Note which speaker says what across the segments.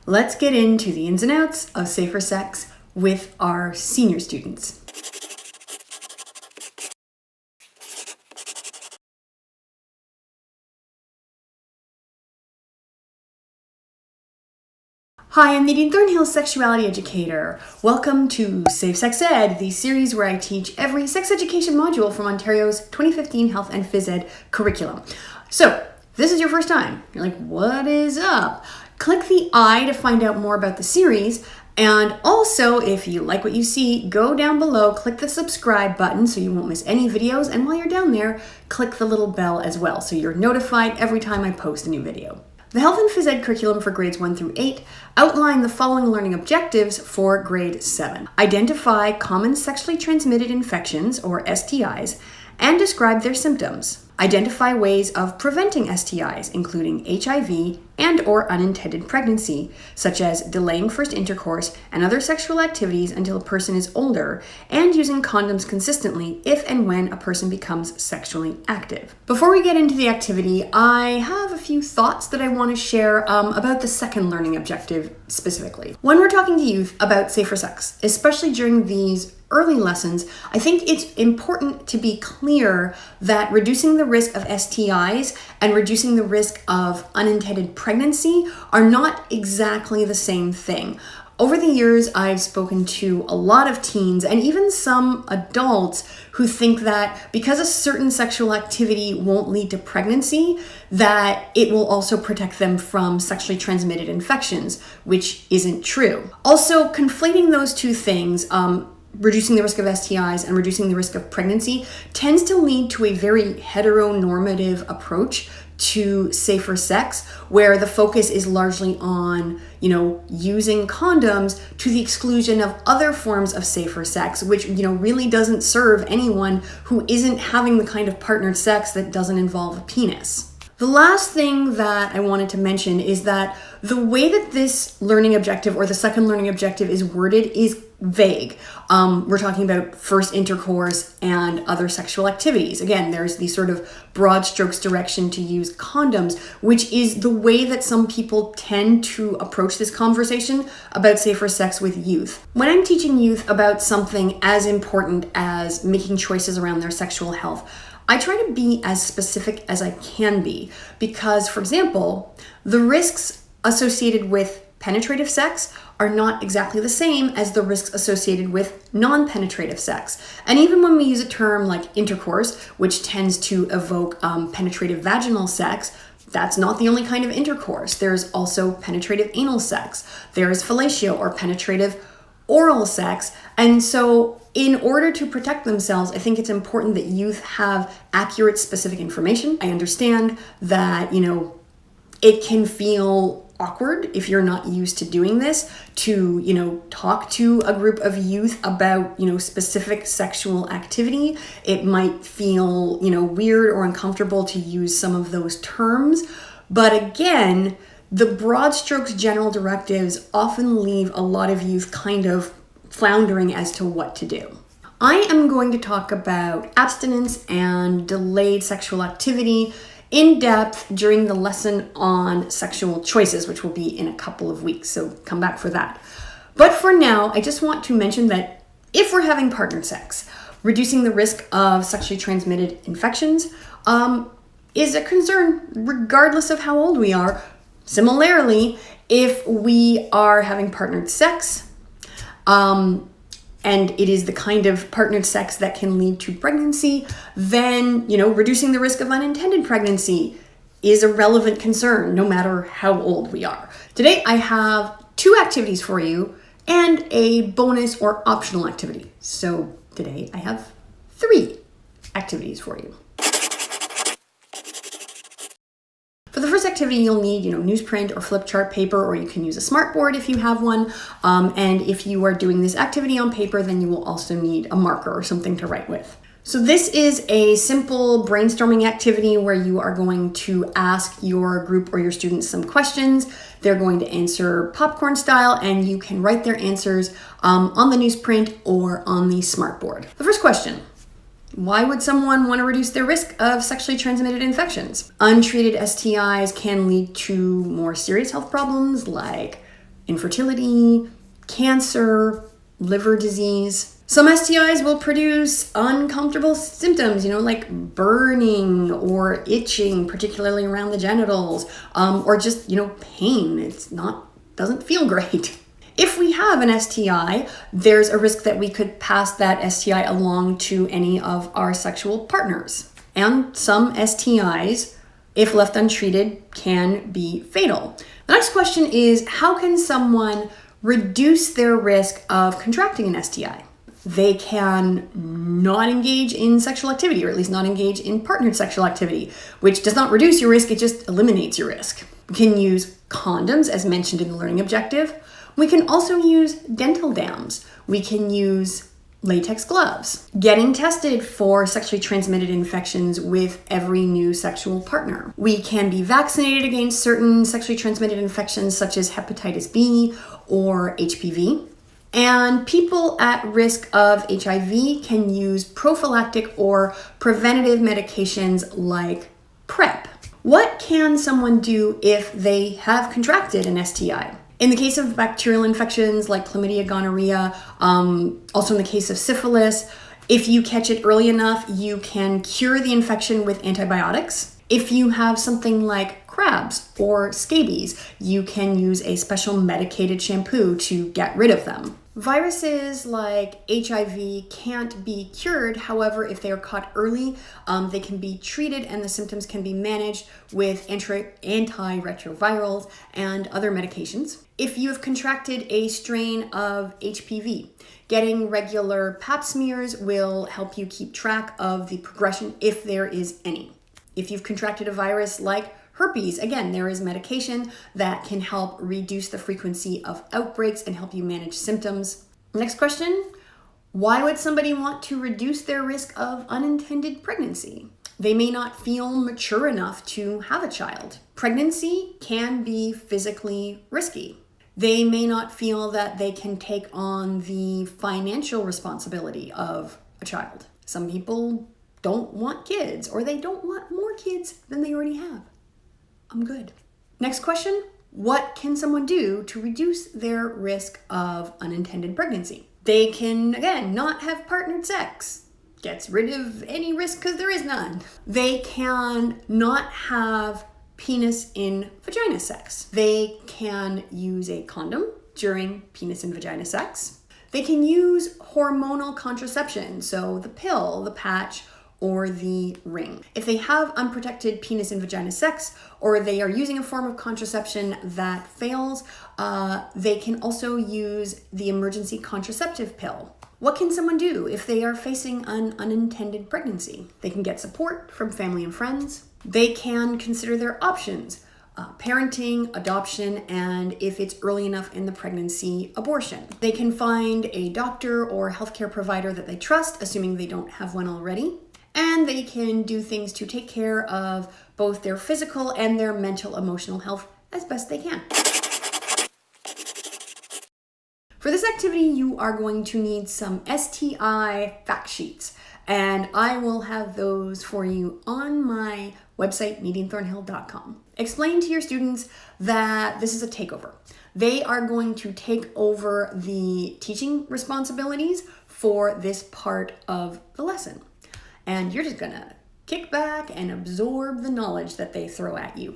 Speaker 1: let's get into the ins and outs of safer sex with our senior students. Hi, I'm Nadine, Thornhill sexuality educator. Welcome to Safe Sex Ed, the series where I teach every sex education module from Ontario's 2015 Health and Phys Ed curriculum. So, if this is your first time, you're like, what is up? Click the I to find out more about the series. And also, if you like what you see, go down below, click the subscribe button so you won't miss any videos. And while you're down there, click the little bell as well so you're notified every time I post a new video. The Health and Phys Ed curriculum for grades 1 through 8 outline the following learning objectives for grade 7. Identify common sexually transmitted infections, or STIs, and describe their symptoms. Identify ways of preventing STIs, including HIV and or unintended pregnancy, such as delaying first intercourse and other sexual activities until a person is older, and using condoms consistently if and when a person becomes sexually active. Before we get into the activity, I have a few thoughts that I want to share about the second learning objective specifically. When we're talking to youth about safer sex, especially during these early lessons, I think it's important to be clear that reducing the risk of STIs and reducing the risk of unintended pregnancy are not exactly the same thing. Over the years, I've spoken to a lot of teens and even some adults who think that because a certain sexual activity won't lead to pregnancy, that it will also protect them from sexually transmitted infections, which isn't true. Also, conflating those two things, reducing the risk of STIs and reducing the risk of pregnancy, tends to lead to a very heteronormative approach to safer sex, where the focus is largely on, using condoms to the exclusion of other forms of safer sex, which, really doesn't serve anyone who isn't having the kind of partnered sex that doesn't involve a penis. The last thing that I wanted to mention is that the way that this learning objective or the second learning objective is worded is vague. We're talking about first intercourse and other sexual activities. Again, there's the sort of broad strokes direction to use condoms, which is the way that some people tend to approach this conversation about safer sex with youth. When I'm teaching youth about something as important as making choices around their sexual health, I try to be as specific as I can be because, for example, the risks associated with penetrative sex are not exactly the same as the risks associated with non-penetrative sex. And even when we use a term like intercourse, which tends to evoke penetrative vaginal sex, that's not the only kind of intercourse. There's also penetrative anal sex. There's fellatio or penetrative oral sex. And so in order to protect themselves, I think it's important that youth have accurate, specific information. I understand that, it can feel awkward if you're not used to doing this to, talk to a group of youth about, specific sexual activity. It might feel, weird or uncomfortable to use some of those terms. But again, the broad strokes general directives often leave a lot of youth kind of floundering as to what to do. I am going to talk about abstinence and delayed sexual activity in depth during the lesson on sexual choices, which will be in a couple of weeks, so come back for that. But for now, I just want to mention that if we're having partnered sex, reducing the risk of sexually transmitted infections is a concern regardless of how old we are. Similarly, if we are having partnered sex, and it is the kind of partnered sex that can lead to pregnancy, then, reducing the risk of unintended pregnancy is a relevant concern no matter how old we are. Today, I have 2 activities for you and a bonus or optional activity. So today, I have 3 activities for you. For the first activity, you'll need, newsprint or flip chart paper, or you can use a smartboard if you have one. And if you are doing this activity on paper, then you will also need a marker or something to write with. So this is a simple brainstorming activity where you are going to ask your group or your students some questions. They're going to answer popcorn style, and you can write their answers on the newsprint or on the smartboard. The first question: why would someone want to reduce their risk of sexually transmitted infections? Untreated STIs can lead to more serious health problems like infertility, cancer, liver disease. Some STIs will produce uncomfortable symptoms, like burning or itching, particularly around the genitals, or just, pain. Doesn't feel great. If we have an STI, there's a risk that we could pass that STI along to any of our sexual partners. And some STIs, if left untreated, can be fatal. The next question is, how can someone reduce their risk of contracting an STI? They can not engage in sexual activity, or at least not engage in partnered sexual activity, which does not reduce your risk, it just eliminates your risk. We can use condoms, as mentioned in the learning objective. We can also use dental dams. We can use latex gloves. Getting tested for sexually transmitted infections with every new sexual partner. We can be vaccinated against certain sexually transmitted infections such as hepatitis B or HPV. And people at risk of HIV can use prophylactic or preventative medications like PrEP. What can someone do if they have contracted an STI? In the case of bacterial infections like chlamydia, gonorrhea, also in the case of syphilis, if you catch it early enough, you can cure the infection with antibiotics. If you have something like crabs or scabies, you can use a special medicated shampoo to get rid of them. Viruses like HIV can't be cured. However, if they are caught early, they can be treated and the symptoms can be managed with antiretrovirals and other medications. If you have contracted a strain of HPV, getting regular pap smears will help you keep track of the progression if there is any. If you've contracted a virus like herpes, again, there is medication that can help reduce the frequency of outbreaks and help you manage symptoms. Next question, why would somebody want to reduce their risk of unintended pregnancy? They may not feel mature enough to have a child. Pregnancy can be physically risky. They may not feel that they can take on the financial responsibility of a child. Some people don't want kids, or they don't want more kids than they already have. I'm good. Next question, what can someone do to reduce their risk of unintended pregnancy? They can, again, not have partnered sex. Gets rid of any risk because there is none. They can not have penis in vagina sex. They can use a condom during penis and vagina sex. They can use hormonal contraception, so the pill, the patch, or the ring. If they have unprotected penis and vagina sex, or they are using a form of contraception that fails, they can also use the emergency contraceptive pill. What can someone do if they are facing an unintended pregnancy? They can get support from family and friends. They can consider their options, parenting, adoption, and if it's early enough in the pregnancy, abortion. They can find a doctor or healthcare provider that they trust, assuming they don't have one already. And they can do things to take care of both their physical and their mental, emotional health as best they can. For this activity, you are going to need some STI fact sheets, and I will have those for you on my website, NadineThornhill.com. Explain to your students that this is a takeover. They are going to take over the teaching responsibilities for this part of the lesson. And you're just gonna kick back and absorb the knowledge that they throw at you.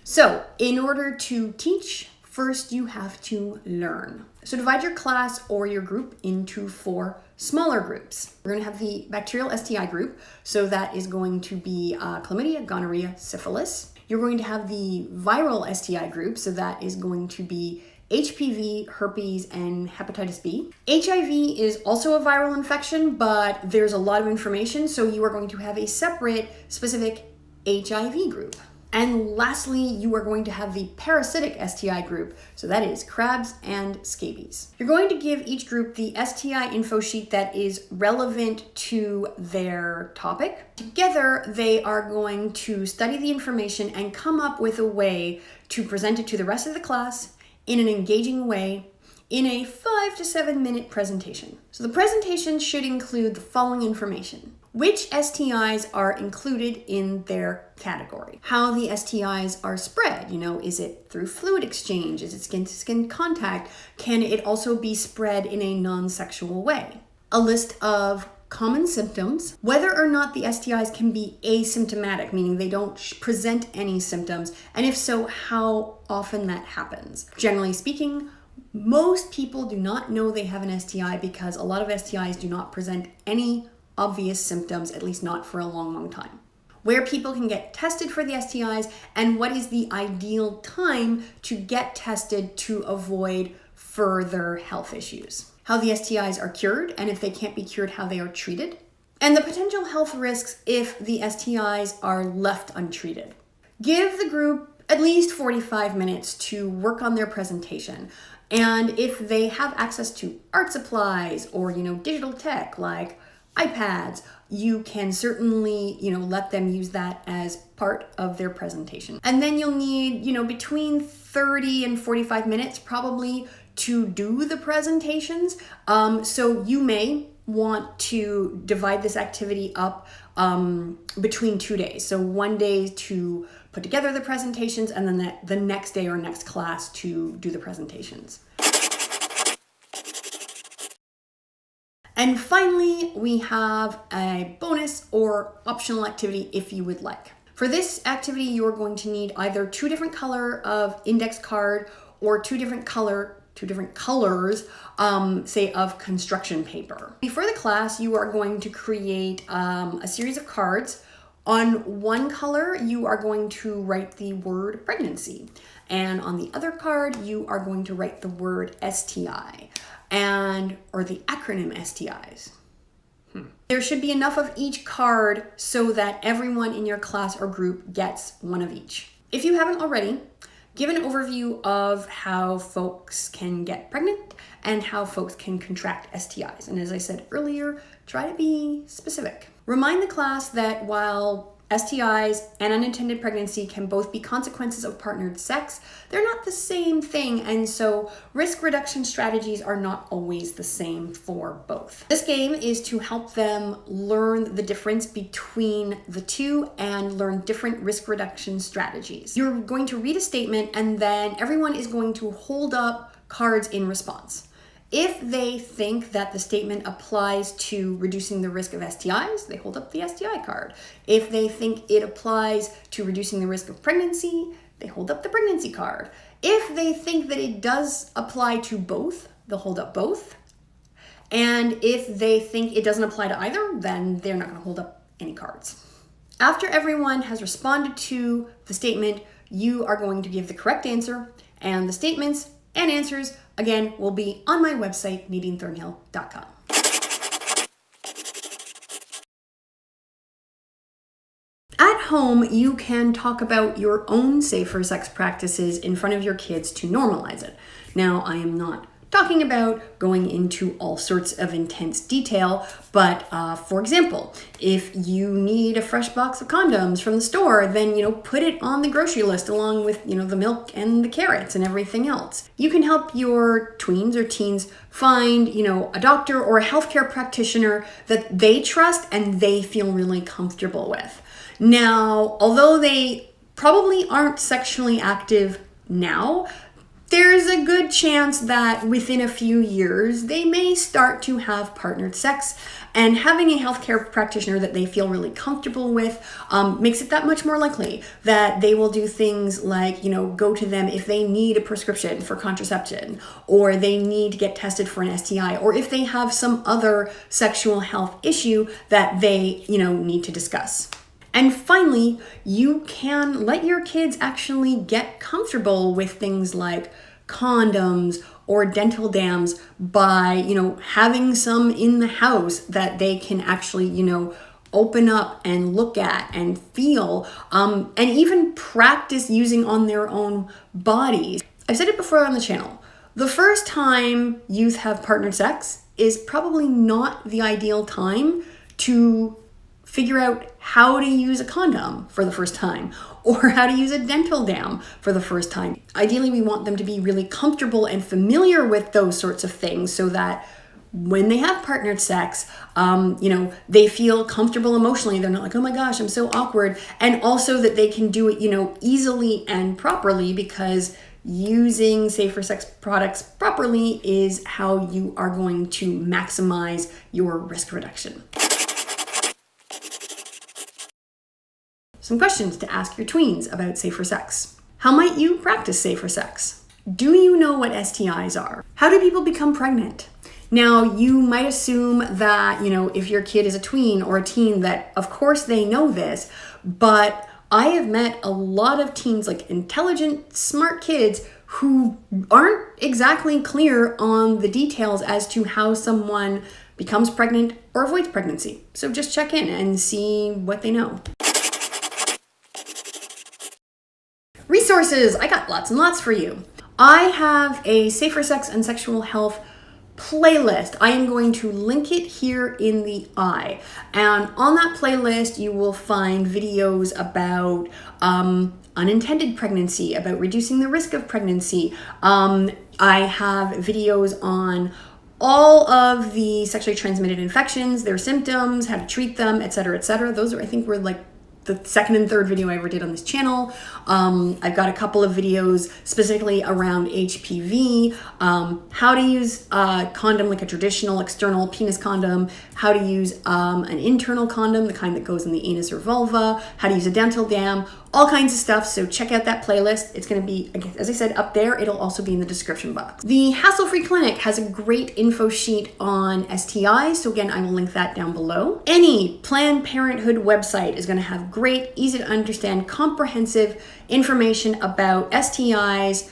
Speaker 1: So in order to teach, first you have to learn. So divide your class or your group into 4 smaller groups. We're gonna have the bacterial STI group. So that is going to be chlamydia, gonorrhea, syphilis. You're going to have the viral STI group. So that is going to be HPV, herpes, and hepatitis B. HIV is also a viral infection, but there's a lot of information, so you are going to have a separate specific HIV group. And lastly, you are going to have the parasitic STI group, so that is crabs and scabies. You're going to give each group the STI info sheet that is relevant to their topic. Together, they are going to study the information and come up with a way to present it to the rest of the class in an engaging way in a 5 to 7 minute presentation. So the presentation should include the following information. which STIs are included in their category, how the STIs are spread. Is it through fluid exchange? Is it skin-to-skin contact? Can it also be spread in a non-sexual way? A list of common symptoms, whether or not the STIs can be asymptomatic, meaning they don't present any symptoms, and if so, how often that happens. Generally speaking, most people do not know they have an STI because a lot of STIs do not present any obvious symptoms, at least not for a long time. Where people can get tested for the STIs and what is the ideal time to get tested to avoid further health issues. How the STIs are cured, and if they can't be cured, how they are treated. And the potential health risks if the STIs are left untreated. Give the group at least 45 minutes to work on their presentation. And if they have access to art supplies or, digital tech like iPads, you can certainly, let them use that as part of their presentation. And then you'll need, between 30 and 45 minutes probably to do the presentations. So you may want to divide this activity up between 2 days. So one day to put together the presentations, and then the next day or next class to do the presentations. And finally, we have a bonus or optional activity if you would like. For this activity, you're going to need either 2 different color of index card or 2 different colors, say of construction paper. Before the class, you are going to create a series of cards. On one color, you are going to write the word pregnancy. And on the other card, you are going to write the word STI. Or the acronym STIs. There should be enough of each card so that everyone in your class or group gets one of each. If you haven't already, give an overview of how folks can get pregnant and how folks can contract STIs. And as I said earlier, try to be specific. Remind the class that while STIs and unintended pregnancy can both be consequences of partnered sex, they're not the same thing, and so risk reduction strategies are not always the same for both. This game is to help them learn the difference between the two and learn different risk reduction strategies. You're going to read a statement, and then everyone is going to hold up cards in response. If they think that the statement applies to reducing the risk of STIs, they hold up the STI card. If they think it applies to reducing the risk of pregnancy, they hold up the pregnancy card. If they think that it does apply to both, they'll hold up both. And if they think it doesn't apply to either, then they're not going to hold up any cards. After everyone has responded to the statement, you are going to give the correct answer, and the statements and answers, again, will be on my website, NadineThornhill.com. At home, you can talk about your own safer sex practices in front of your kids to normalize it. Now, I am not talking about going into all sorts of intense detail, but for example, if you need a fresh box of condoms from the store, then put it on the grocery list along with the milk and the carrots and everything else. You can help your tweens or teens find a doctor or a healthcare practitioner that they trust and they feel really comfortable with. Now, although they probably aren't sexually active now, there's a good chance that within a few years, they may start to have partnered sex, and having a healthcare practitioner that they feel really comfortable with makes it that much more likely that they will do things like, go to them if they need a prescription for contraception, or they need to get tested for an STI, or if they have some other sexual health issue that they, need to discuss. And finally, you can let your kids actually get comfortable with things like condoms or dental dams by, having some in the house that they can actually, open up and look at and feel, and even practice using on their own bodies. I've said it before on the channel. The first time youth have partnered sex is probably not the ideal time to figure out how to use a condom for the first time or how to use a dental dam for the first time. Ideally, we want them to be really comfortable and familiar with those sorts of things so that when they have partnered sex, they feel comfortable emotionally. They're not like, oh my gosh, I'm so awkward. And also that they can do it, easily and properly, because using safer sex products properly is how you are going to maximize your risk reduction. Some questions to ask your tweens about safer sex. How might you practice safer sex? Do you know what STIs are? How do people become pregnant? Now, you might assume that, if your kid is a tween or a teen, that of course they know this, but I have met a lot of teens, like intelligent, smart kids, who aren't exactly clear on the details as to how someone becomes pregnant or avoids pregnancy. So just check in and see what they know. Resources, I got lots and lots for you. I have a safer sex and sexual health playlist. I am going to link it here in the eye. And on that playlist, you will find videos about unintended pregnancy, about reducing the risk of pregnancy. I have videos on all of the sexually transmitted infections, their symptoms, how to treat them, etc., etc. Those I think were like the second and third video I ever did on this channel. I've got a couple of videos specifically around HPV, how to use a condom, like a traditional external penis condom, how to use an internal condom, the kind that goes in the anus or vulva, how to use a dental dam, all kinds of stuff. So check out that playlist. It's going to be, as I said, up there. It'll also be in the description box. The Hassle-Free Clinic has a great info sheet on STIs. So again, I will link that down below. Any Planned Parenthood website is going to have great, easy to understand, comprehensive information about STIs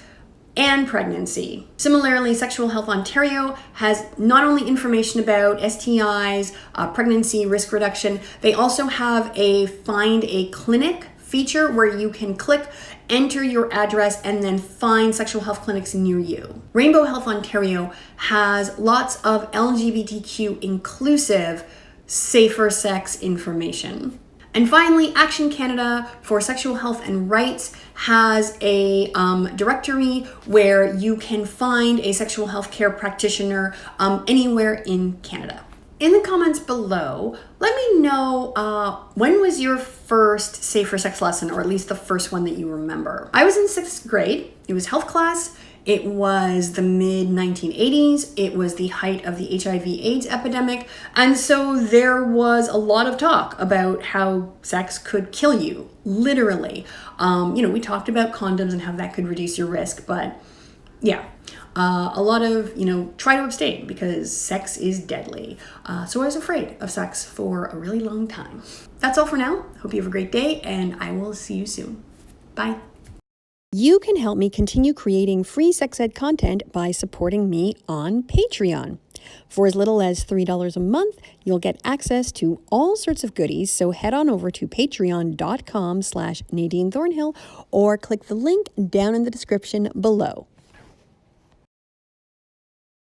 Speaker 1: and pregnancy. Similarly, Sexual Health Ontario has not only information about STIs, pregnancy, risk reduction, they also have a Find a Clinic feature where you can click, enter your address, and then find sexual health clinics near you. Rainbow Health Ontario has lots of LGBTQ inclusive safer sex information. And finally, Action Canada for Sexual Health and Rights has a directory where you can find a sexual health care practitioner anywhere in Canada. In the comments below, let me know when was your first safer sex lesson, or at least the first one that you remember. I was in 6th grade. It was health class. It was the mid-1980s. It was the height of the HIV/AIDS epidemic. And so there was a lot of talk about how sex could kill you, literally. We talked about condoms and how that could reduce your risk, but yeah. A lot of, try to abstain because sex is deadly. So I was afraid of sex for a really long time. That's all for now. Hope you have a great day, and I will see you soon. Bye.
Speaker 2: You can help me continue creating free sex ed content by supporting me on Patreon. For as little as $3 a month, you'll get access to all sorts of goodies. So head on over to patreon.com/Nadine Thornhill or click the link down in the description below.